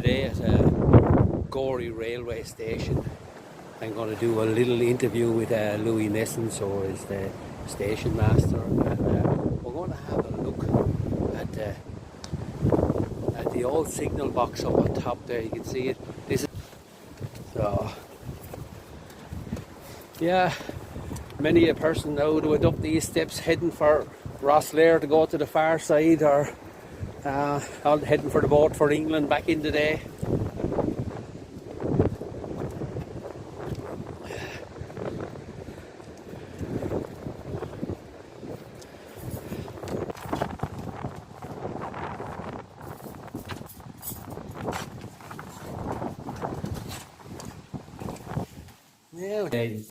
today at Gorey railway station. I'm going to do a little interview with Louis Nesson, so is the station master, and we're going to have a look at the old signal box up on top there. You can see it. This is so yeah. Many a person now would up these steps heading for Rosslare to go to the far side, or heading for the boat for England back in the day.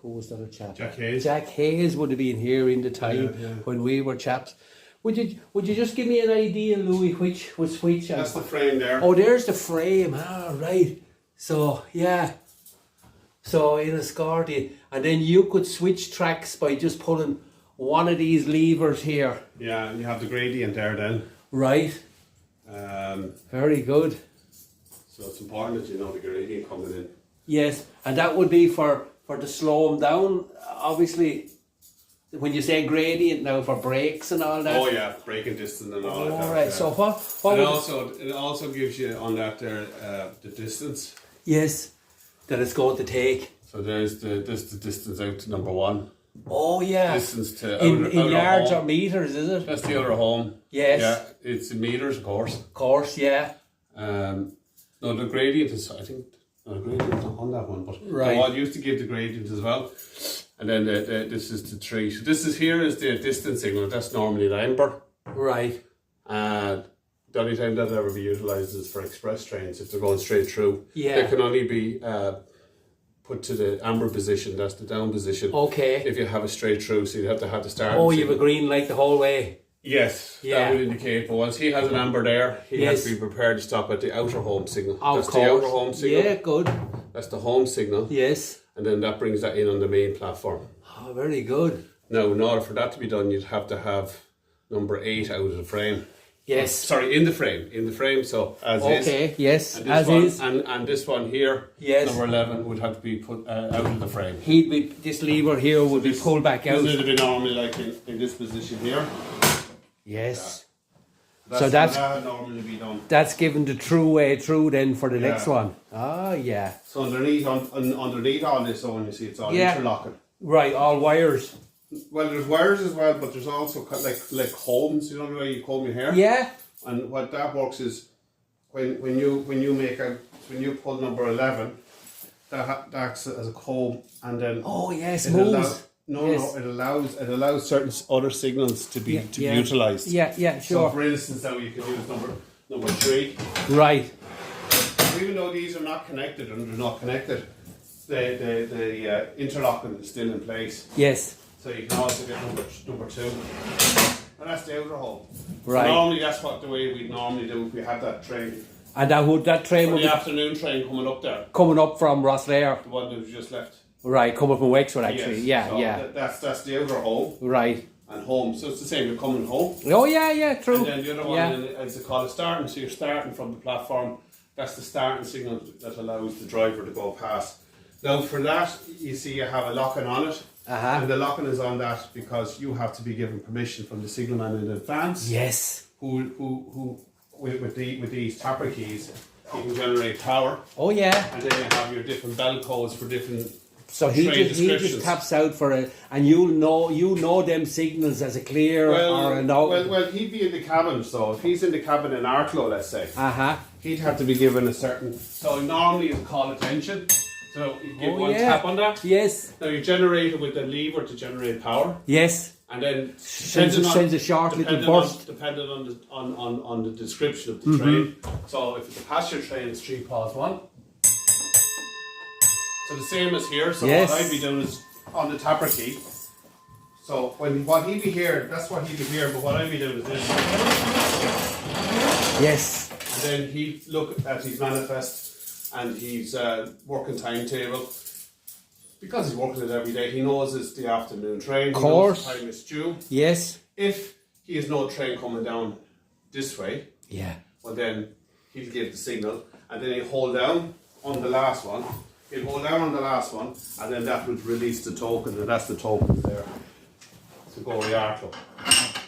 Who was that a chap? Jack Hayes. Jack Hayes would have been here in the time when we were chaps. Would you just give me an idea, Louis, which was which? That's the frame there. Oh, there's the frame. Ah, right. So yeah. So in a Scorty, and then you could switch tracks by just pulling one of these levers here. Yeah, and you have the gradient there then. Right. Very good. So it's important that you know the gradient coming in. Yes, and that would be for to slow them down. Obviously, when you say gradient now for brakes and all that. Oh yeah, braking distance and all that. All right. Yeah. So what? It also gives you on that there the distance. Yes, that it's going to take. So there's the distance out to number one. Oh yeah. Distance to in outer yards home. or meters, is it? That's the outer home. Yes. Yeah, it's in meters, of course. Of course, yeah. No, the gradient is, I think. No, the gradient is not on that one, but right. I used to give the gradient as well. And then this is the tree. So this is here is the distance signal. That's normally an amber. Right. And the only time that ever be utilised is for express trains if they're going straight through. Yeah. They can only be put to the amber position. That's the down position. Okay. If you have a straight through, so you have to have the start. Oh, you have a green light the whole way. Yes, yeah. That would indicate. But once he has an amber there, he has to be prepared to stop at the outer home signal. That's the outer home signal. Yeah, good. That's the home signal. Yes. And then that brings that in on the main platform. Oh, very good. Now, in order for that to be done, you'd have to have number 8 out of the frame. Yes. Sorry, in the frame. So as is. Okay. Yes. And as one, is. And this one here. Yes. Number 11 would have to be put out of the frame. This lever here would be pulled back out. This would be normally like in this position here. Yes. Yeah. So that's how that would normally be done. That's given the true way through then for the next one. Ah, yeah. So underneath all this on, you see it's all interlocking. Right, all wires. Well, there's wires as well, but there's also like combs. You know the way you comb your hair. Yeah. And what that works is when you pull number 11, that acts as a comb, and then it moves. It allows certain other signals to be utilised. Yeah, sure. So for instance, now you can use number 3. Right. Even though these are not connected and they're not connected, the interlocking is still in place. Yes. So you can also get number 2. And that's the outer hole. Right. So normally that's the way we normally do if we have that train. And that train would the be afternoon train coming up there. coming up from Rosslare. The one that was just left. Right, coming from Wexford actually. Yes. Yeah. That's the outer hole. Right. And home. So it's the same, you're coming home. Oh yeah, true. And then the other one is called a starting. So you're starting from the platform. That's the starting signal that allows the driver to go past. Now for that, you see you have a locking on it. And the locking is on that because you have to be given permission from the signalman in advance. Yes. Who with these tapper keys, you can generate power. Oh yeah. And then you have your different bell codes for different. So he just taps out for it, and you know them signals as a clear or a no. Well, he'd be in the cabin. So if he's in the cabin in Arklow, let's say, he'd have to be given a certain. So normally it's called attention. So you give one tap on that. Yes. Now you generate it with the lever to generate power. Yes. And then sends a short little burst. Depending on the description of the train. So if it's a passenger train, it's 3 pause 1. So the same as here. So what I'd be doing is on the tapper key. So what he'd be hearing, that's what he'd be hearing. But what I'd be doing is this. Yes. And then he'd look at his manifest and his working timetable. Because he's working it every day, he knows it's the afternoon train. Of course. He knows the time it's due. Yes. If he has no train coming down this way, well then he'll give the signal. and then you hold down on the last one. You hold down on the last one, and then that would release the token, and that's the token there. So go where you are, club.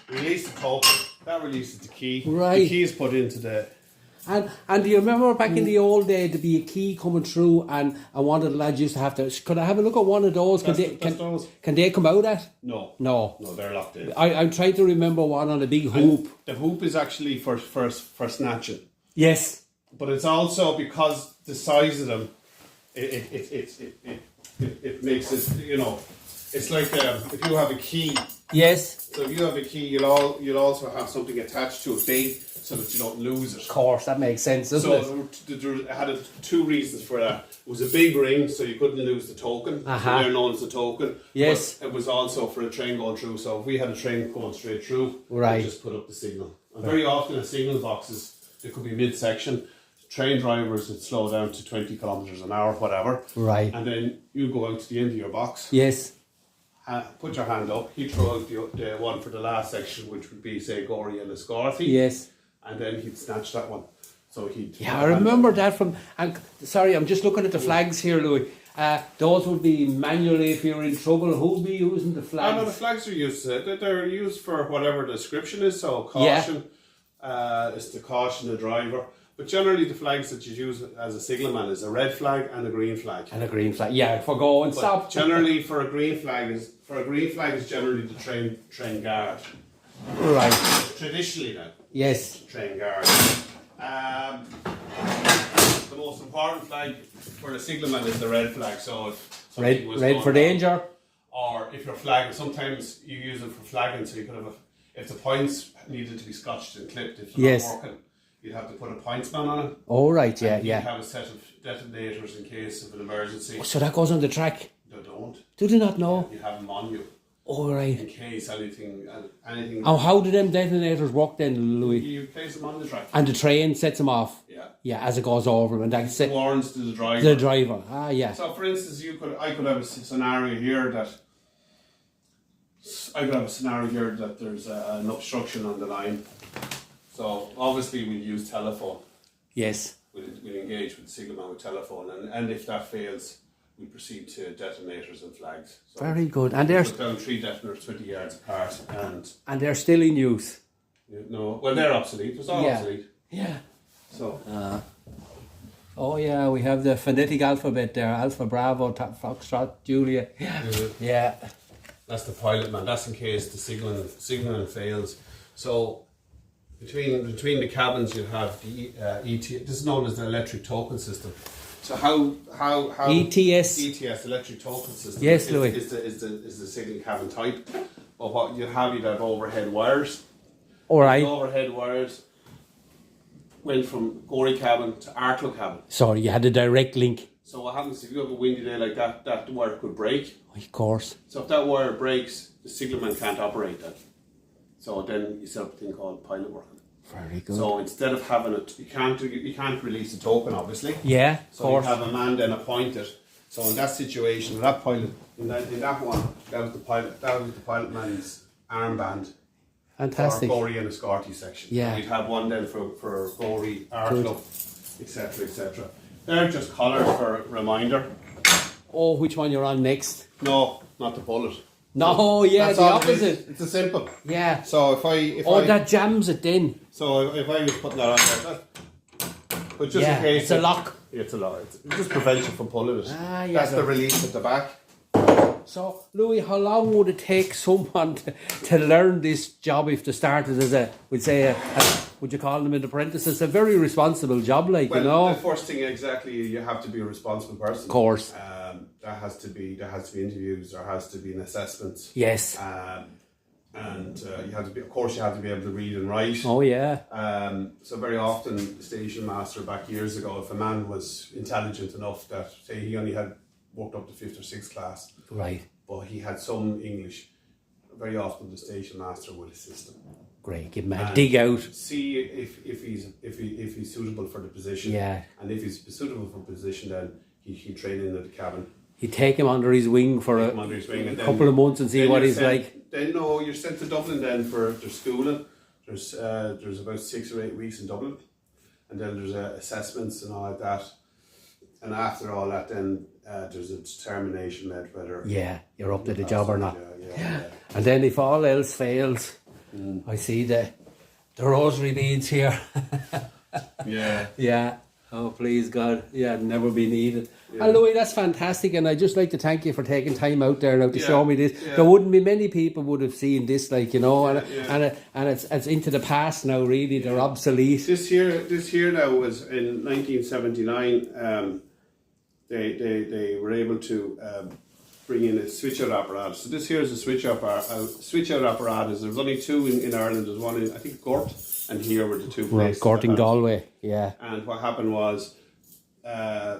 Release the token. That releases the key. Right. The key is put into the. And do you remember back in the old day to be a key coming through, and one of the lads used to have to? Could I have a look at one of those? Can they come out at? No, they're locked in. I'm trying to remember one on a big hoop. The hoop is actually for snatching. Yes, but it's also because the size of them, it makes it, you know, it's like if you have a key. Yes. So if you have a key, you'll also have something attached to it big, so that you don't lose it. Of course, that makes sense, doesn't it? So it had two reasons for that. It was a big ring, so you couldn't lose the token. So they're known as the token. Yes. But it was also for a train going through. So if we had a train going straight through, right, we just put up the signal. And very often a signal boxes, it could be mid-section. Train drivers would slow down to 20 kilometres an hour, whatever. Right. And then you go out to the end of your box. Yes. Put your hand up. He'd throw out the one for the last section, which would be, say, Gorey and Liscarthy. Yes. And then he'd snatch that one. So he'd. Yeah, I remember that from. And sorry, I'm just looking at the flags here, Louis. Those would be manually if you're in trouble. Who'd be using the flags? No, the flags are used. They're used for whatever the description is. So caution is to caution the driver. But generally, the flags that you use as a signalman is a red flag and a green flag. And a green flag, yeah, for go and stop. Generally, for a green flag is generally the train guard. Right. Traditionally, now. Yes. Train guard. The most important flag for a signalman is the red flag. So if red for danger, or if you're flagging, sometimes you use it for flagging. So you could have if the points needed to be scotched and clipped, if they're not working, you'd have to put a pointsman on it. Oh right, yeah, You'd have a set of detonators in case of an emergency. So that goes on the track. They don't. Do they not know? You have them on you. Oh right. In case anything. Oh, how do them detonators work then, Louis? You place them on the track. And the train sets them off. Yeah. Yeah, as it goes over them, and that's it. Warns to the driver. The driver. Ah, yeah. So, for instance, I could have a scenario here that there's an obstruction on the line. So obviously we'll use telephone. Yes. We'll engage with the signalman with telephone, and if that fails, we proceed to detonators and flags. So very good. And there's put down 3 detonators 20 yards apart, and they're still in use. No, well they're obsolete. It's all obsolete. Yeah. So. Oh yeah, we have the phonetic alphabet there: Alpha, Bravo, Foxtrot, Julia. Yeah. That's the pilot man. That's in case the signaling fails. So between the cabins you have the ETS. This is known as the electric token system. So how ETS electric token system? Yes, Louis. Is the signal cabin type. But what you'd have overhead wires. All right. The overhead wires went from Gorey cabin to Arklow cabin. So you had a direct link. So what happens if you have a windy day like that? That wire could break. Of course. So if that wire breaks, the signalman can't operate that. So then you set up a thing called pilot working. Very good. So instead of having it, you can't release the token, obviously. Yeah, of course. So you have a man then appointed. So in that situation, that pilot, in that one, that was the pilot man's armband. Fantastic. For Gorey and Liscarthy section. Yeah. And we'd have one then for Gorey, Arklow, etc., etc. They're just colours for a reminder. Oh, which one you're on next? No, not the bullet. No, yeah, That's the all opposite. It's a simple. Yeah. So that jams it then. So if I was putting that on there, but just in case it's a lock. It's a lock. It just prevents you from pulling it. Ah, yeah. That's the release at the back. So, Louis, how long would it take someone to learn this job if they started as would you call them an apprentice? It's a very responsible job, The first thing you have to be a responsible person. Of course. There has to be interviews. There has to be an assessment. Yes. And you have to be able to read and write. Oh yeah. So very often, the station master back years ago, if a man was intelligent enough that say he only had worked up to 5th or 6th class, right, but he had some English, very often the station master would assist him. Great, give him a dig out. See if he's suitable for the position. Yeah. And if he's suitable for the position, then he'd train in the cabin. He'd take him under his wing for a couple of months and see what he's like. Then you're sent to Dublin then for their schooling. There's about 6 or 8 weeks in Dublin. and then there's assessments and all like that. And after all that, then there's a determination made whether you're up to the job or not. Yeah. And then if all else fails, I see the rosary beads here. Yeah. Yeah. Oh, please God. Yeah, never be needed. Yeah. And Louis, that's fantastic. And I'd just like to thank you for taking time out there now to show me this. Yeah. There wouldn't be many people would have seen this, like, you know, and it's into the past now, really. They're obsolete. This here now was in 1979. They were able to bring in a switch-out apparatus. So this here is a switch-out apparatus. There's only two in Ireland. There's one in, I think, Gort, and here were the two places. Gort in Galway, yeah. And what happened was,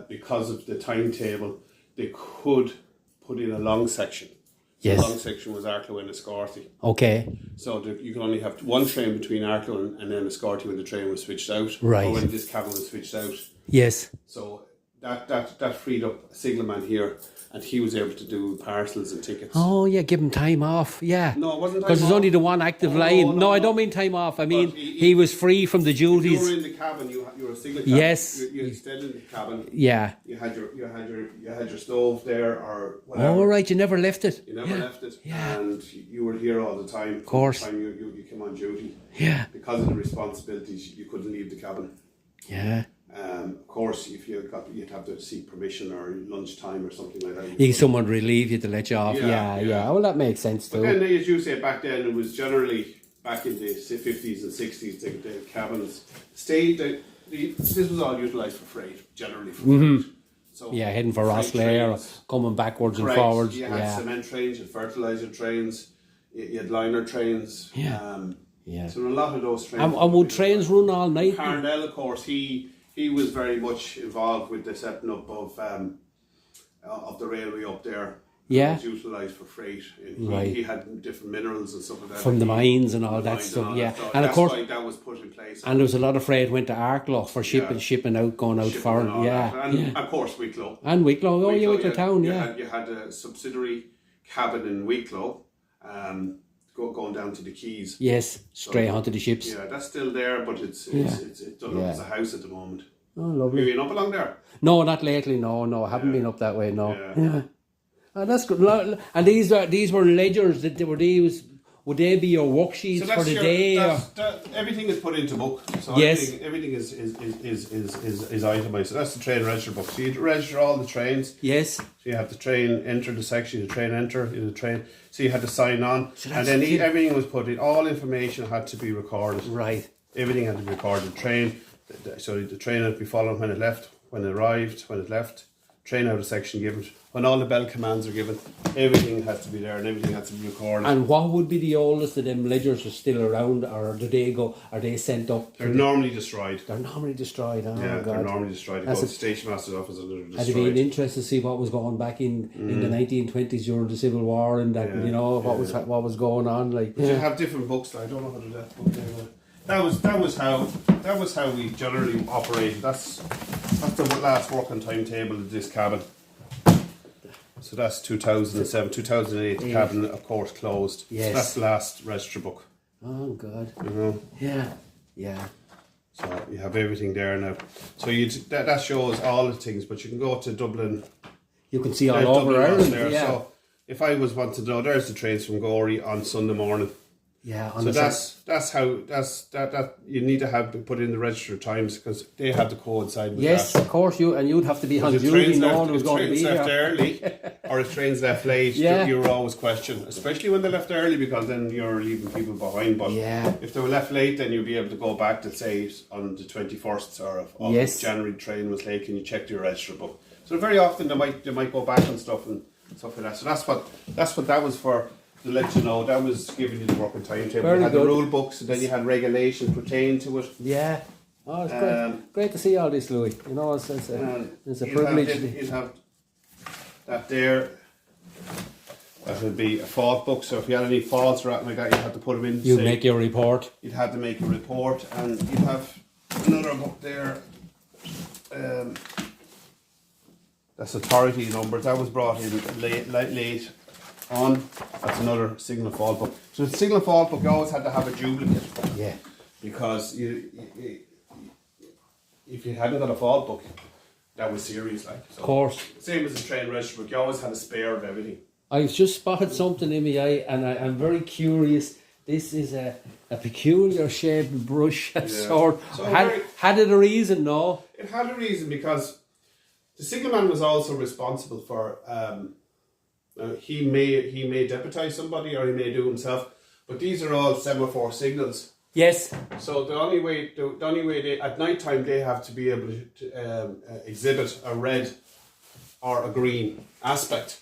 because of the timetable, they could put in a long section. So the long section was Arklow and Escorty. Okay. So you could only have one train between Arklow and then Escorty when the train was switched out. Right. Or when this cabin was switched out. Yes. So that freed up a signalman here, and he was able to do parcels and tickets. Oh yeah, give him time off. Yeah. No, it wasn't time because there's off. only the one active line. No, I don't mean time off. I mean he was free from the duties. If you were in the cabin, you were a signal cabin. Yes. You stayed in the cabin. Yeah. You had your stove there or whatever. All right, you never left it. You never left it. Yeah. And you were here all the time. Of course. All the time you came on duty. Yeah. Because of the responsibilities, you couldn't leave the cabin. Yeah. Of course, if you'd have to seek permission or lunchtime or something like that. Someone relieve you to let you off. Yeah. Well, that makes sense too. But then, as you say, back then it was generally back in the 50s and 60s. The cabins stayed. This was all utilised for freight, generally for freight. So heading for Rosslare or coming backwards and forwards. You had cement trains, you had fertiliser trains, you had liner trains. So a lot of those trains. And would trains run all night? Parnell, of course, he was very much involved with the setting up of the railway up there. Yeah. It was utilised for freight. Right. He had different minerals and stuff like that. From the mines and all that stuff, And of course, why that was put in place. And there was a lot of freight went to Arklow for shipping out, going out foreign. And of course, Wicklow. And Wicklow, Wicklow town, You had a subsidiary cabin in Wicklow, going down to the quays. Yes, straight onto the ships. Yeah, that's still there, but it's done up as a house at the moment. Oh, lovely. Have you been up along there? No, not lately. No, I haven't been up that way. No. Yeah. Oh, that's good. And these were ledgers that they were used. Would they be your worksheets for the day? Everything is put into book. So everything is itemised. So that's the train register book. So you register all the trains. Yes. So you have the train enter the section, the train enter, the train. So you had to sign on, so and then everything was put in. All information had to be recorded. Right. Everything had to be recorded. So the train had to be followed when it left, when it arrived, when it left. Train out of section given. When all the bell commands are given, everything has to be there and everything has to be recorded. And what would be the oldest of them ledgers are still around, or do they go? Are they sent up? They're normally destroyed. They're normally destroyed. Oh, yeah, God. they're normally destroyed. They go to the station master's office and they're destroyed. Had you been interested to see what was going back in the 1920s during the Civil War and that what was going on? Like, you have different books. I don't know how to do that book name. That was how we generally operated. That's the last working timetable of this cabin. So that's 2007, 2008. The cabin, of course, closed. Yes. So that's the last register book. Oh God. Yeah. So you have everything there now. So that shows all the things, but you can go to Dublin. You can see all over Ireland. There. Yeah. So if I was wanting to know, there's the trains from Gorey on Sunday morning. Yeah, so that's how you need to have put in the register times because they have to coincide with that. Yes, of course you'd have to be on duty. No one was going to be there. If trains left early, or if trains left late, you're always questioned, especially when they left early because then you're leaving people behind. But if they were left late, then you'll be able to go back to say on the 21st or of January train was late. Can you check your register book? So very often they might go back and stuff like that. So that's what that was for. To let you know, that was giving you the working timetable. You had the rule books, and then you had regulations pertaining to it. Yeah. Oh, it's great. Great to see all this, Louis. You know, it's a privilege. You'd have that there. That would be a fault book. So if you had any faults or anything like that, you'd have to put them in. You'd make your report. You'd have to make a report, and you'd have another book there. That's authority numbers. That was brought in late on. That's another signal fault book. So the signal fault book, you always had to have a duplicate. Yeah. Because if you hadn't got a fault book, that was serious. Like, so, of course. same as a train register book, you always had a spare of everything. I've just spotted something in my eye, and I'm very curious. This is a peculiar shaped brush sword. So had it a reason? No. It had a reason because the signalman was also responsible for. He may deputise somebody or he may do it himself, but these are all semaphore signals. Yes. So the only way they at night time they have to be able to exhibit a red or a green aspect.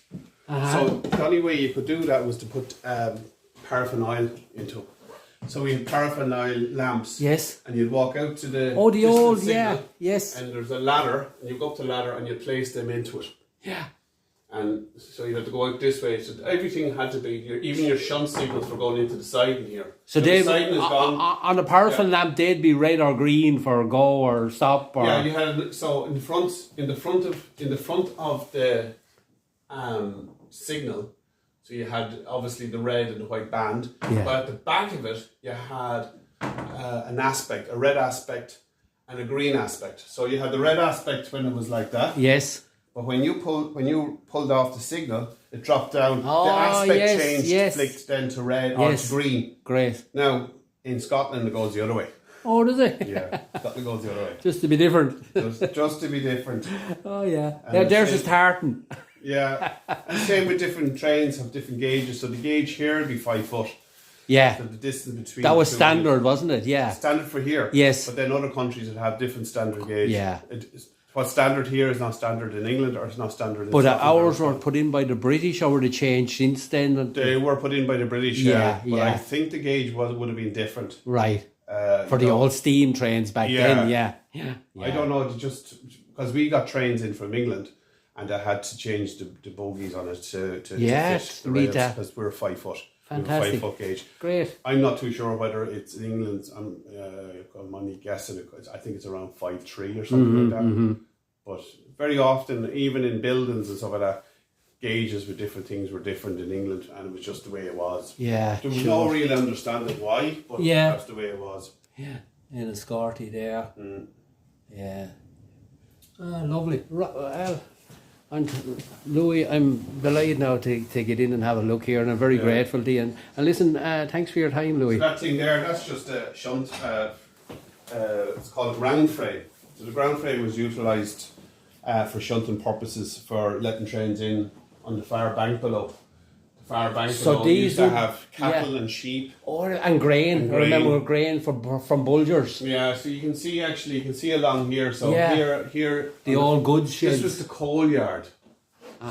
So the only way you could do that was to put paraffin oil into it. So we had paraffin oil lamps. Yes. And you'd walk out to the old signal, yes. And there's a ladder, and you go up the ladder and you place them into it. Yeah. And so you had to go out this way. So everything had to be, even your shunt signals were going into the siding here. So the siding is gone. On a paraffin lamp, they'd be red or green for go or stop. Or Yeah, you had so in the front of the signal. So you had obviously the red and the white band, but at the back of it you had an aspect, a red aspect and a green aspect. So you had the red aspect when it was like that. Yes. But when you pulled off the signal, it dropped down. The aspect changed, flicked then to red or to green. Great. Now in Scotland it goes the other way. Oh, does it? Yeah, Scotland goes the other way. Just to be different. just to be different. Oh yeah. Now there's a tartan. Yeah, and same with different trains have different gauges. So the gauge here would be 5 foot. Yeah. So the distance between that was standard, wasn't it? Yeah. Standard for here. Yes. But then other countries would have different standard gauge. Yeah. What's standard here is not standard in England or it's not standard in But Scotland. ours were put in by the British or were they changed since then? They were put in by the British, But I think the gauge would have been different. Right. For the old steam trains back then, yeah. I don't know, just because we got trains in from England and I had to change the bogies on it to fit the rails because we're 5 foot. Fantastic. 5 foot gauge. Great. I'm not too sure whether it's in England. I'm only guessing. I think it's around 5'3" or something like that. Mm-hmm. But very often, even in buildings and stuff like that, gauges with different things were different in England, and it was just the way it was. Yeah. There was no real understanding why, but that's the way it was. Yeah. In a Scotty there. Mm. Yeah. Lovely. And Louis, I'm delighted now to get in and have a look here, and I'm very grateful to you. And listen, thanks for your time, Louis. So that thing there, that's just a shunt. It's called a ground frame. So the ground frame was utilised for shunting purposes for letting trains in on the far bank below. The far bank below used to have cattle and sheep. And grain. I remember grain from Bulgers. Yeah, so you can see along here. So here the old goods sheds. This was the coal yard.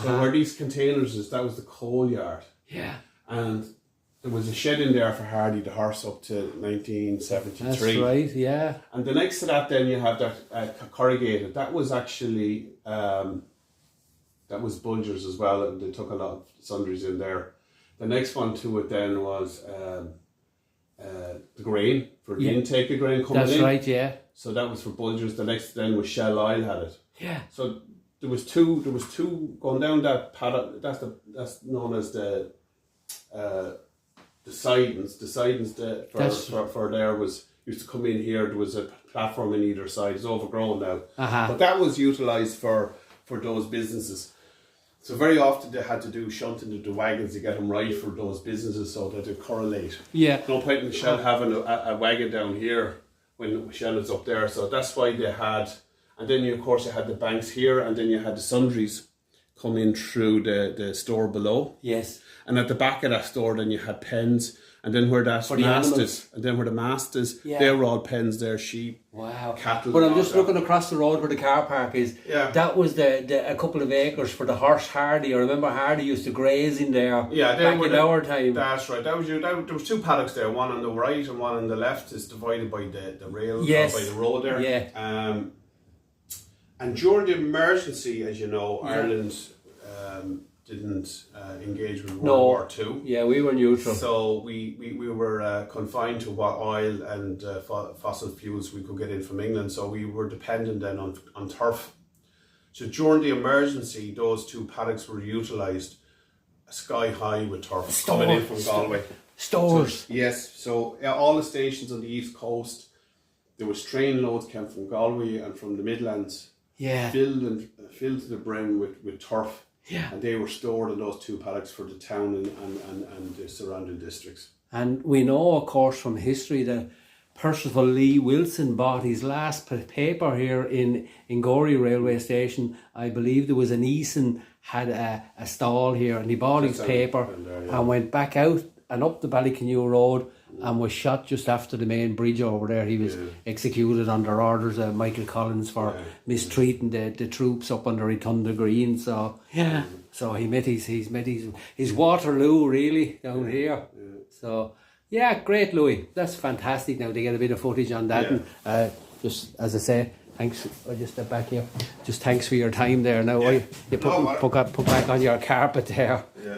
So where these containers is, that was the coal yard. Yeah. And there was a shed in there for Hardy the horse up to 1973. That's right, yeah. And the next to that then you have that corrugated. That was actually, that was Bulgers as well, and they took a lot of sundries in there. The next one to it then was the grain, for the intake of grain coming in. That's right, yeah. So that was for Bulgers. The next then was Shell Oil had it. Yeah. So there was two going down that paddock. That's known as the sidings. The sidings for there was used to come in here. There was a platform in either side. It's overgrown now, but that was utilised for those businesses. So very often they had to do shunting of the wagons to get them right for those businesses so that they correlate. Yeah. No point in Shell having a wagon down here when Shell is up there. So that's why they had, and then you had the banks here, and then you had the sundries come in through the store below. Yes. And at the back of that store then you had pens, and then where that mast is, and then where the mast is, they were all pens there, sheep, cattle. But I'm just looking across the road where the car park is. Yeah. That was a couple of acres for the horse Hardy. I remember Hardy used to graze in there. Yeah, back in our time. That's right. There was two paddocks there, one on the right and one on the left. Is divided by the rail, yes, or by the road there. Yeah. And during the emergency, as you know, Ireland didn't engage with World War II. Yeah, we were neutral. So we were confined to what oil and fossil fuels we could get in from England. So we were dependent then on turf. So during the emergency, those two paddocks were utilised sky high with turf coming in from Galway. Stores. So, yes. So all the stations on the east coast, there was train loads came from Galway and from the Midlands, filled to the brim with turf. Yeah. And they were stored in those 2 paddocks for the town and the surrounding districts. And we know, of course, from history that Percival Lee Wilson bought his last paper here in Gorey railway station. I believe there was an Eason had a stall here, and he bought his paper and went back out and up the Ballycanoe Road and was shot just after the main bridge over there. He was executed under orders of Michael Collins for mistreating the troops up under Rotunda Green. So so he met his Waterloo really down here. So yeah, great, Louis. That's fantastic. Now to get a bit of footage on that, and just as I say, thanks. I just step back here. Just thanks for your time there. Now you put back on your carpet there. Yeah.